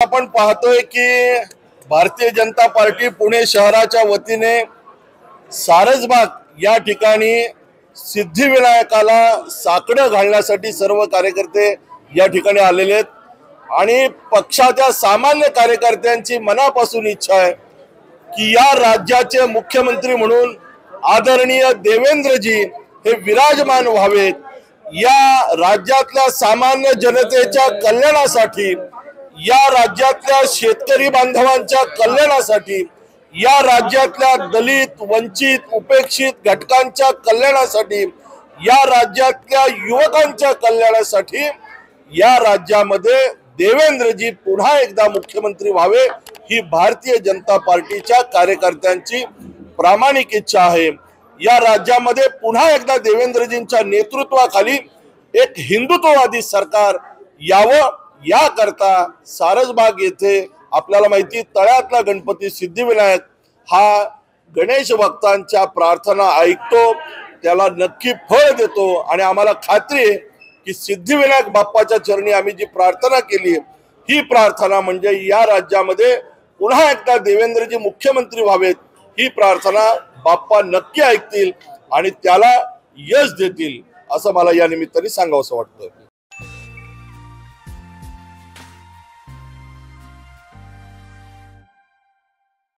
आपण पाहतोय की भारतीय जनता पार्टी पुणे शहराच्या वतीने सारसबाग या ठिकाणी सिद्धिविनायकाला साकडं घालण्यासाठी सर्व कार्यकर्ते या ठिकाणी आलेले आहेत आणि पक्षाच्या सामान्य कार्यकर्त्यांची मनापासून इच्छा आहे की या राज्याचे मुख्यमंत्री म्हणून आदरणीय देवेंद्रजी हे विराजमान व्हावेत। या राज्यातल्या सामान्य जनतेच्या कल्याणासाठी, या राज्यातल्या शेतकरी बांधवांच्या कल्याणासाठी, या राज्यातल्या दलित, वंचित, उपेक्षित घटकांच्या कल्याणासाठी, या राज्यातल्या युवकांच्या कल्याणासाठी या राज्यामध्ये देवेंद्रजी पुन्हा एकदा मुख्यमंत्री व्हावे ही भारतीय जनता पार्टीच्या कार्यकर्त्यांची प्रामाणिक इच्छा आहे। या राज्यामध्ये पुन्हा एकदा देवेंद्रजींच्या नेतृत्वाखाली एक हिंदुत्ववादी सरकार यावं, याकरता सारसबाग येथे आपल्याला माहिती तळ्यातला गणपती सिद्धिविनायक हा गणेश भक्तांच्या प्रार्थना ऐकतो, त्याला नक्की फळ देतो आणि आम्हाला खात्री आहे की सिद्धिविनायक बाप्पाच्या चरणी आम्ही जी प्रार्थना केली ही प्रार्थना म्हणजे या राज्यामध्ये पुन्हा एकदा देवेंद्रजी मुख्यमंत्री व्हावेत ही प्रार्थना बाप्पा नक्की ऐकतील आणि त्याला यश देतील असं मला या निमित्ताने सांगावंसं वाटतं।